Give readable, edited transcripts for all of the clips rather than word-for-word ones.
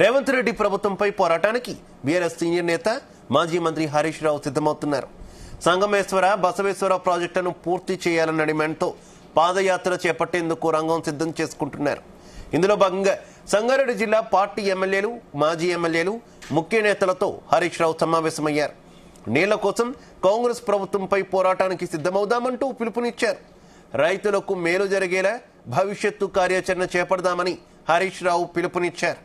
రేవంత్ రెడ్డి ప్రభుత్వంపై పోరాటానికి BRS senior నేత మాజీ మంత్రి హరీష్ రావు సిద్ధమవుతున్నారు. సంగమేశ్వర బసవేశ్వర ప్రాజెక్టును పూర్తి చేయాలన్న డిమాండ్తో పాదయాత్ర చేపట్టేందుకు రంగం సిద్ధం చేసుకుంటున్నారు. ఇందులో భాగంగా సంగారెడ్డి జిల్లా పార్టీ ఎమ్మెల్యేలు, మాజీ ఎమ్మెల్యేలు, ముఖ్య నేతలతో హరీష్ రావు సమావేశమయ్యారు. నీళ్ల కోసం కాంగ్రెస్ ప్రభుత్వంపై పోరాటానికి సిద్ధమవుదామంటూ పిలుపునిచ్చారు. రైతులకు మేలు జరిగేలా భవిష్యత్తు కార్యాచరణ చేపడదామని హరీష్ రావు పిలుపునిచ్చారు.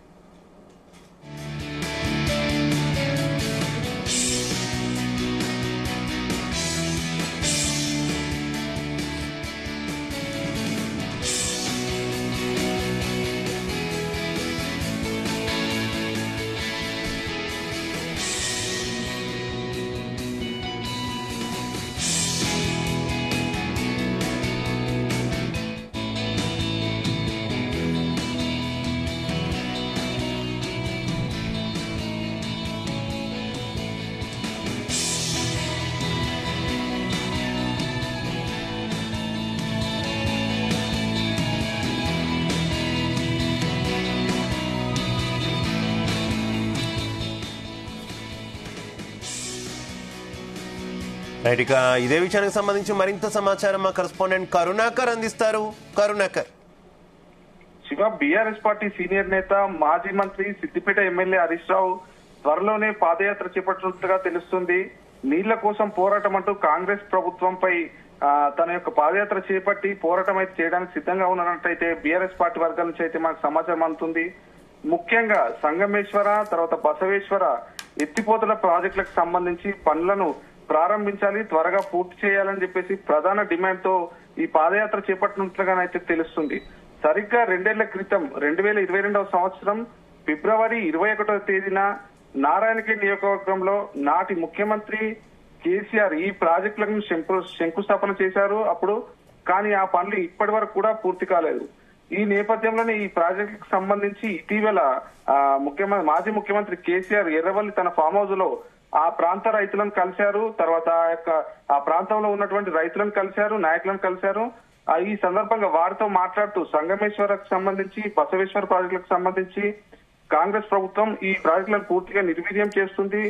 రైట్, ఇక ఇదే విషయానికి సంబంధించి మరింత సమాచారం మా కరెస్పాండెంట్ కరుణాకర్ అందిస్తారు. Karunakar. Shiva, BRS party senior నేత మాజీ మంత్రి సిద్దిపేట ఎమ్మెల్యే హరీష్ రావు త్వరలోనే పాదయాత్ర చేపట్టినట్టుగా తెలుస్తుంది. నీళ్ల కోసం పోరాటం అంటూ కాంగ్రెస్ ప్రభుత్వంపై తన యొక్క పాదయాత్ర చేపట్టి పోరాటం అయితే చేయడానికి సిద్ధంగా ఉన్నట్టయితే బీఆర్ఎస్ పార్టీ వర్గాల నుంచి అయితే మనకు సమాచారం అందుతుంది. ముఖ్యంగా సంగమేశ్వర, తర్వాత బసవేశ్వర ఎత్తిపోతల ప్రాజెక్టులకు సంబంధించి పనులను ప్రారంభించాలి, త్వరగా పూర్తి చేయాలని చెప్పేసి ప్రధాన డిమాండ్ తో ఈ పాదయాత్ర చేపట్టినట్లుగానైతే తెలుస్తుంది. సరిగ్గా 2 ఏళ్ల క్రితం 2022వ సంవత్సరం ఫిబ్రవరి 21వ తేదీన నారాయణఖేడ్ నియోజకవర్గంలో నాటి ముఖ్యమంత్రి కేసీఆర్ ఈ ప్రాజెక్టులను శంకుస్థాపన చేశారు అప్పుడు. కానీ ఆ పనులు ఇప్పటి వరకు కూడా పూర్తి కాలేదు. ఈ నేపథ్యంలోనే ఈ ప్రాజెక్టులకు సంబంధించి ఇటీవల మాజీ ముఖ్యమంత్రి కేసీఆర్ ఎర్రవల్లి తన ఫామ్ హౌస్ లో ఆ ప్రాంత రైతులను కలిశారు. తర్వాత ఆ ప్రాంతంలో ఉన్నటువంటి రైతులను కలిశారు, నాయకులను కలిశారు. ఈ సందర్భంగా వారితో మాట్లాడుతూ సంగమేశ్వరకు సంబంధించి, బసవేశ్వర ప్రాజెక్టులకు సంబంధించి కాంగ్రెస్ ప్రభుత్వం ఈ ప్రాజెక్టులను పూర్తిగా నిర్వీర్యం చేస్తుంది,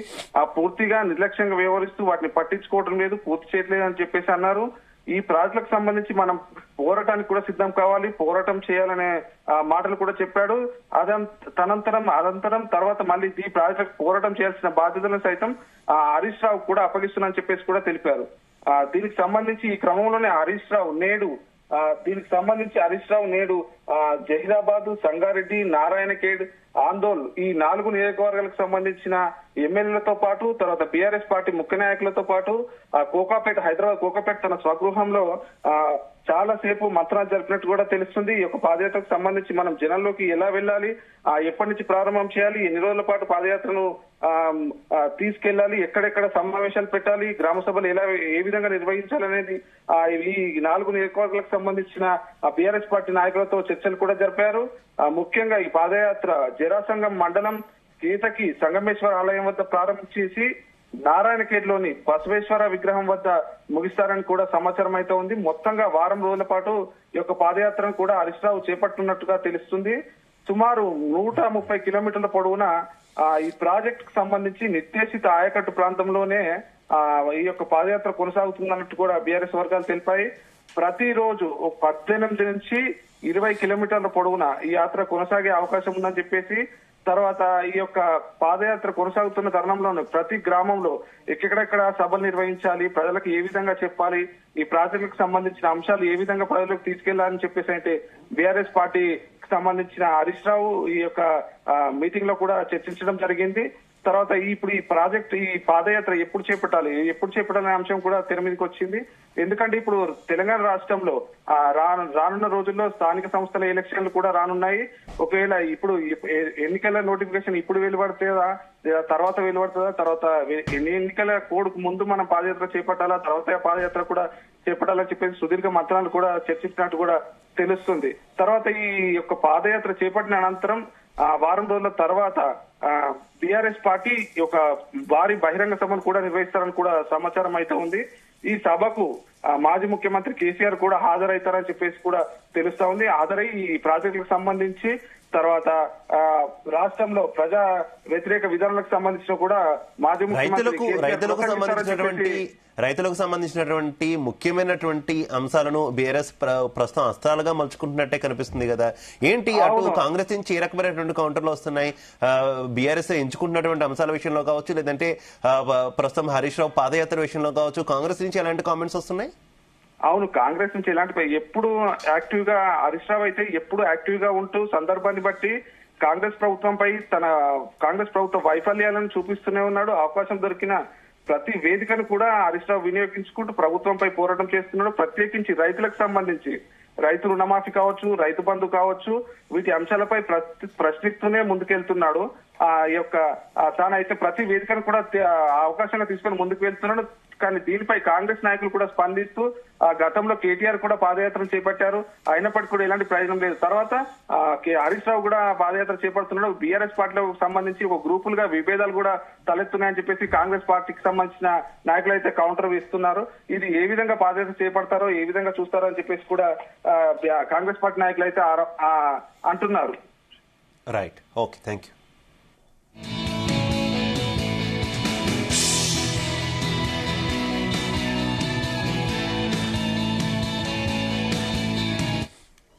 పూర్తిగా నిర్లక్ష్యంగా వ్యవహరిస్తూ వాటిని పట్టించుకోవడం లేదు, పూర్తి చేయట్లేదు అని చెప్పేసి అన్నారు. ఈ ప్రాజెక్టులకు సంబంధించి మనం పోరాటానికి కూడా సిద్ధం కావాలి, పోరాటం చేయాలనే మాటలు కూడా చెప్పాడు. అనంతరం తర్వాత మళ్ళీ ఈ ప్రాజెక్టులకు పోరాటం చేయాల్సిన బాధ్యతలను సైతం హరీష్ రావు కూడా అప్పగిస్తున్నానని చెప్పేసి కూడా తెలిపారు. దీనికి సంబంధించి ఈ క్రమంలోనే హరీష్ రావు నేడు జహీరాబాద్, సంగారెడ్డి, నారాయణఖేడ్, ఆందోళ్ ఈ 4 నియోజకవర్గాలకు సంబంధించిన ఎమ్మెల్యేలతో పాటు, తర్వాత బీఆర్ఎస్ పార్టీ ముఖ్య నాయకులతో పాటు హైదరాబాద్ కోకాపేట తన స్వగృహంలో చాలా సేపు మంత్రాలు జరిపినట్టు కూడా తెలుస్తుంది. ఈ యొక్క పాదయాత్రకు సంబంధించి మనం జనంలోకి ఎలా వెళ్ళాలి, ఎప్పటి నుంచి ప్రారంభం చేయాలి, ఎన్ని రోజుల పాటు పాదయాత్రను తీసుకెళ్లాలి, ఎక్కడెక్కడ సమావేశాలు పెట్టాలి, గ్రామ సభలు ఏ విధంగా నిర్వహించాలనేది ఈ 4 నియోజకవర్గాలకు సంబంధించిన బీఆర్ఎస్ పార్టీ నాయకులతో చర్చలు కూడా జరిపారు. ముఖ్యంగా ఈ పాదయాత్ర జరాసంగం మండలం కేతకి సంగమేశ్వర ఆలయం వద్ద ప్రారంభించేసి నారాయణఖేడ్ లోని బసవేశ్వర విగ్రహం వద్ద ముగిస్తారని కూడా సమాచారం అయితే ఉంది. మొత్తంగా వారం రోజుల పాటు ఈ యొక్క పాదయాత్రను కూడా హరీష్ రావు చేపట్టున్నట్టుగా తెలుస్తుంది. సుమారు 130 కిలోమీటర్ల పొడవున ఈ ప్రాజెక్ట్ కు సంబంధించి నిర్దేశిత ఆయకట్టు ప్రాంతంలోనే ఈ యొక్క పాదయాత్ర కొనసాగుతుందన్నట్టు కూడా బీఆర్ఎస్ వర్గాలు తెలిపాయి. ప్రతిరోజు 18 నుంచి 20 కిలోమీటర్ల పొడవున ఈ యాత్ర కొనసాగే అవకాశం ఉందని చెప్పేసి, తర్వాత ఈ యొక్క పాదయాత్ర కొనసాగుతున్న తరుణంలో ప్రతి గ్రామంలో ఎక్కడెక్కడ సభలు నిర్వహించాలి, ప్రజలకు ఏ విధంగా చెప్పాలి, ఈ ప్రాజెక్టులకు సంబంధించిన అంశాలు ఏ విధంగా ప్రజలకు తీసుకెళ్లాలని చెప్పేసి అయితే బీఆర్ఎస్ పార్టీకి సంబంధించిన హరీష్ రావు ఈ యొక్క మీటింగ్ లో కూడా చర్చించడం జరిగింది. తర్వాత ఇప్పుడు ఈ పాదయాత్ర ఎప్పుడు చేపట్టాలనే అంశం కూడా తెర మీదకి వచ్చింది. ఎందుకంటే ఇప్పుడు తెలంగాణ రాష్ట్రంలో రానున్న రోజుల్లో స్థానిక సంస్థల ఎలక్షన్లు కూడా రానున్నాయి. ఒకవేళ ఇప్పుడు ఎన్నికల నోటిఫికేషన్ ఇప్పుడు వెలువడుతుందా, తర్వాత వెలువడుతుందా, తర్వాత ఎన్నికల కోడ్కు ముందు మనం పాదయాత్ర చేపట్టాలా, తర్వాత పాదయాత్ర కూడా చేపట్టాలని చెప్పేసి సుదీర్ఘ మంత్రాలు కూడా చర్చించినట్టు కూడా తెలుస్తుంది. తర్వాత ఈ యొక్క పాదయాత్ర చేపట్టిన అనంతరం వారం రోజుల తర్వాత బీఆర్ఎస్ పార్టీ ఒక భారీ బహిరంగ సభను కూడా నిర్వహిస్తారని కూడా సమాచారం అయితే ఉంది. ఈ సభకు మాజీ ముఖ్యమంత్రి కేసీఆర్ కూడా హాజరవుతారని చెప్పేసి కూడా తెలుస్తా ఉంది. హాజరై ఈ ప్రాజెక్టులకు సంబంధించి తర్వాత రాష్ట్రంలో ప్రజా వ్యతిరేక విధానాలకు సంబంధించిన కూడా మాజీ ముఖ్యమంత్రి రైతులకు సంబంధించినటువంటి ముఖ్యమైనటువంటి అంశాలను బీఆర్ఎస్ ప్రస్తుతం అస్త్రాలుగా మలుచుకుంటున్నట్టే కనిపిస్తుంది కదా. ఏంటి అటు కాంగ్రెస్ నుంచి ఏ రకమైనటువంటి కౌంటర్లు వస్తున్నాయి? బీఆర్ఎస్ ఎంచుకుంటున్నటువంటి అంశాల విషయంలో కావచ్చు, లేదంటే ప్రస్తుతం హరీష్ రావు పాదయాత్ర విషయంలో కావచ్చు, కాంగ్రెస్ నుంచి ఎలాంటి కామెంట్స్ వస్తున్నాయి? అవును, కాంగ్రెస్ నుంచి ఎలాంటి ఎప్పుడు యాక్టివ్ గా హరీష్ రావు అయితే ఎప్పుడు యాక్టివ్ గా ఉంటూ సందర్భాన్ని బట్టి కాంగ్రెస్ ప్రభుత్వంపై కాంగ్రెస్ ప్రభుత్వ వైఫల్యాలను చూపిస్తూనే ఉన్నాడు. అవకాశం దొరికిన ప్రతి వేదికను కూడా హరీష్ రావు వినియోగించుకుంటూ ప్రభుత్వంపై పోరాటం చేస్తున్నాడు. ప్రత్యేకించి రైతులకు సంబంధించి రైతు రుణమాఫీ కావచ్చు, రైతు బంధు కావచ్చు, వీటి అంశాలపై ప్రశ్నిస్తూనే ముందుకెళ్తున్నాడు. తానైతే ప్రతి వేదికను కూడా అవకాశంగా తీసుకొని ముందుకు వెళ్తున్నాడు. కానీ దీనిపై కాంగ్రెస్ నాయకులు కూడా స్పందిస్తూ గతంలో కేటీఆర్ కూడా పాదయాత్ర చేపట్టారు, అయినప్పటికీ కూడా ఎలాంటి ప్రయోజనం లేదు. తర్వాత హరీష్ రావు కూడా పాదయాత్ర చేపడుతున్నాడు. బీఆర్ఎస్ పార్టీలకు సంబంధించి ఒక గ్రూపులుగా విభేదాలు కూడా తలెత్తున్నాయని చెప్పేసి కాంగ్రెస్ పార్టీకి సంబంధించిన నాయకులు అయితే కౌంటర్ ఇస్తున్నారు. ఇది ఏ విధంగా పాదయాత్ర చేపడతారో, ఏ విధంగా చూస్తారో అని చెప్పేసి కూడా కాంగ్రెస్ పార్టీ నాయకులు అయితే అంటున్నారు. Right, okay, thank you.